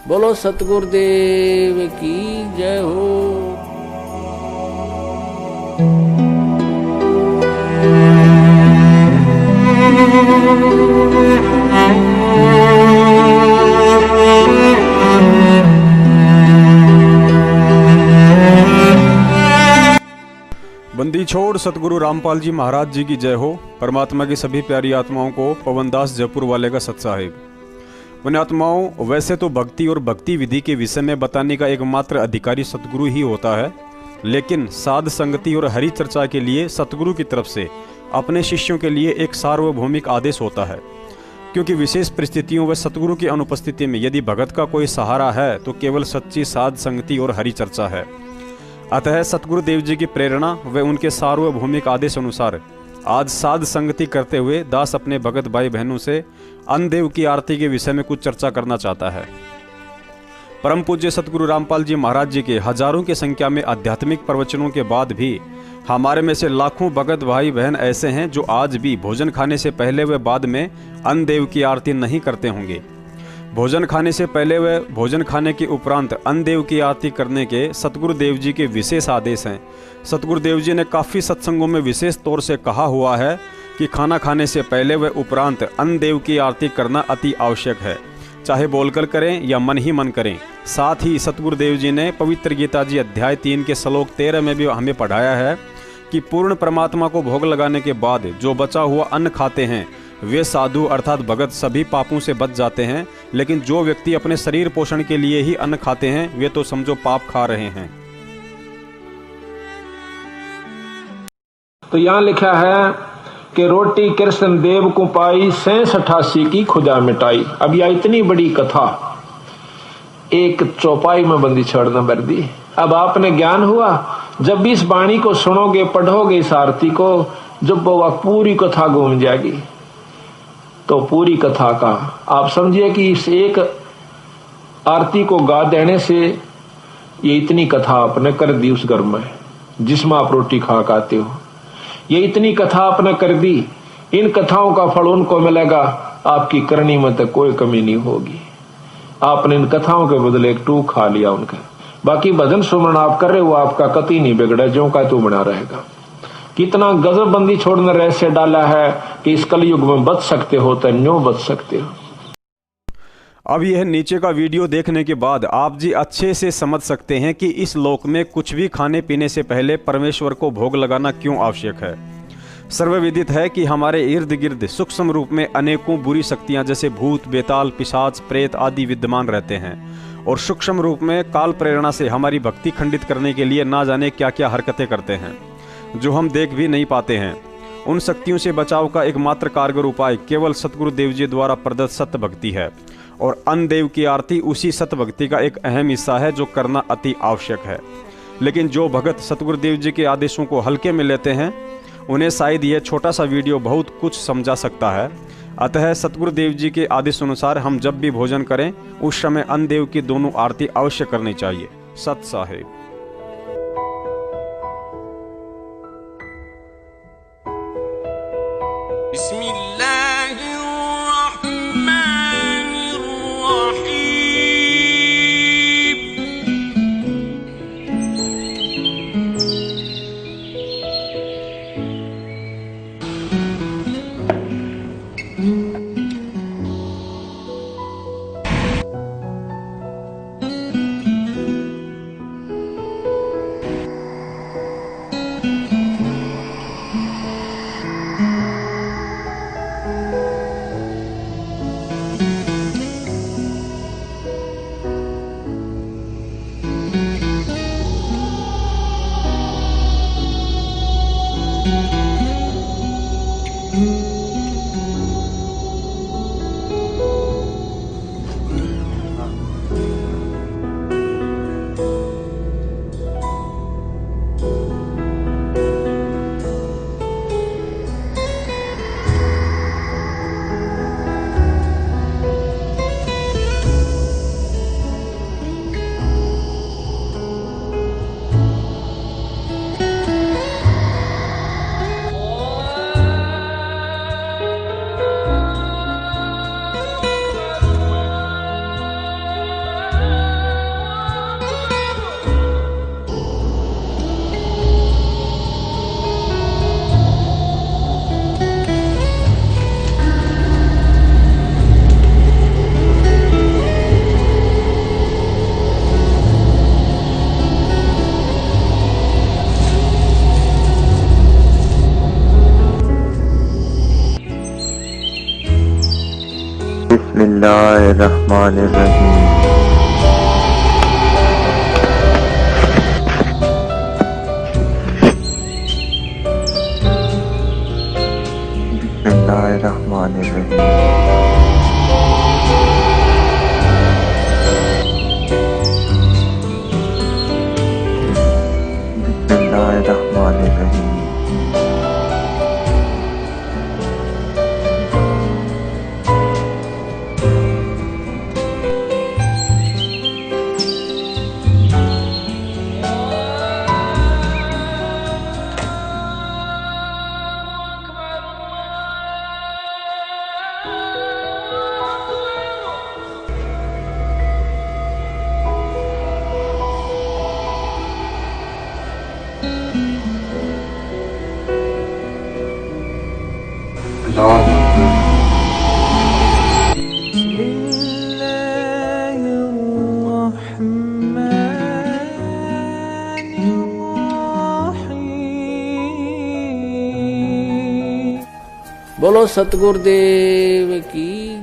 बोलो सतगुरुदेव की जय हो। बंदी छोड़ सतगुरु रामपाल जी महाराज जी की जय हो। परमात्मा की सभी प्यारी आत्माओं को पवनदास जयपुर वाले का सत साहिब। पुण्यात्माओं, वैसे तो भक्ति और भक्ति विधि के विषय में बताने का एकमात्र अधिकारी सतगुरु ही होता है, लेकिन साध संगति और हरि चर्चा के लिए सतगुरु की तरफ से अपने शिष्यों के लिए एक सार्वभौमिक आदेश होता है, क्योंकि विशेष परिस्थितियों व सतगुरु की अनुपस्थिति में यदि भगत का कोई सहारा है तो केवल सच्ची साध संगति और हरि चर्चा है। अतः सतगुरु देव जी की प्रेरणा व उनके सार्वभौमिक आदेश अनुसार आज साध संगति करते हुए दास अपने भगत भाई बहनों से अन्नदेव की आरती के विषय में कुछ चर्चा करना चाहता है। परम पूज्य सतगुरु रामपाल जी महाराज जी के हजारों की संख्या में आध्यात्मिक प्रवचनों के बाद भी हमारे में से लाखों भगत भाई बहन ऐसे हैं जो आज भी भोजन खाने से पहले व बाद में अन्नदेव की आरती नहीं करते होंगे। भोजन खाने से पहले व भोजन खाने के उपरांत अन्नदेव की आरती करने के सतगुरु देव जी के विशेष आदेश हैं। सतगुरु देव जी ने काफ़ी सत्संगों में विशेष तौर से कहा हुआ है कि खाना खाने से पहले व उपरांत अन्नदेव की आरती करना अति आवश्यक है, चाहे बोलकर करें या मन ही मन करें। साथ ही सतगुरु देव जी ने पवित्र गीता जी अध्याय 3 के श्लोक 13 में भी हमें पढ़ाया है कि पूर्ण परमात्मा को भोग लगाने के बाद जो बचा हुआ अन्न खाते हैं वे साधु अर्थात भगत सभी पापों से बच जाते हैं, लेकिन जो व्यक्ति अपने शरीर पोषण के लिए ही अन्न खाते हैं वे तो समझो पाप खा रहे हैं। तो यहाँ लिखा है कि रोटी कृष्ण देव को पाई 86 की खुदा मिटाई। अब यह इतनी बड़ी कथा एक चौपाई में बंदी छोड़ना भर दी। अब आपने ज्ञान हुआ, जब भी इस वाणी को सुनोगे पढ़ोगे इस आरती को, जब वो पूरी कथा घूम जाएगी तो पूरी कथा का आप समझिए कि इस एक आरती को गा देने से ये इतनी कथा आपने कर दी उस घर में जिसमें आप रोटी खा खाते हो। ये इतनी कथा आपने कर दी, इन कथाओं का फल उनको मिलेगा, आपकी करनी में तो कोई कमी नहीं होगी। आपने इन कथाओं के बदले एक टूक खा लिया उनका। बाकी भजन सुमरण आप कर रहे हो, आपका कति नहीं बिगड़ा, जो का तो बना रहेगा। कितना गजब बंदी छोड़ने रहस्य डाला है कि इस कलयुग में बच सकते हो तो न्यों बच सकते हो। अब यह नीचे का वीडियो देखने के बाद आप जी अच्छे से समझ सकते हैं कि इस लोक में कुछ भी खाने पीने से पहले परमेश्वर को भोग लगाना क्यों आवश्यक है। सर्वविदित है कि हमारे इर्द गिर्द सूक्ष्म रूप में अनेकों बुरी शक्तियां जैसे भूत, बेताल, पिशाच, प्रेत आदि विद्यमान रहते हैं, और सूक्ष्म रूप में काल प्रेरणा से हमारी भक्ति खंडित करने के लिए ना जाने क्या क्या हरकतें करते हैं जो हम देख भी नहीं पाते हैं। उन शक्तियों से बचाव का एकमात्र कारगर उपाय केवल सतगुरु देव जी द्वारा प्रदत्त सत्य भक्ति है, और अन्नदेव की आरती उसी सत्य भक्ति का एक अहम हिस्सा है जो करना अति आवश्यक है। लेकिन जो भगत सतगुरु देव जी के आदेशों को हल्के में लेते हैं उन्हें शायद यह छोटा सा वीडियो बहुत कुछ समझा सकता है। अतः सतगुरु देव जी के आदेश अनुसार हम जब भी भोजन करें उस समय अन्नदेव की दोनों आरती अवश्य करनी चाहिए। सत साहिब। बोलो सतगुरुदेव की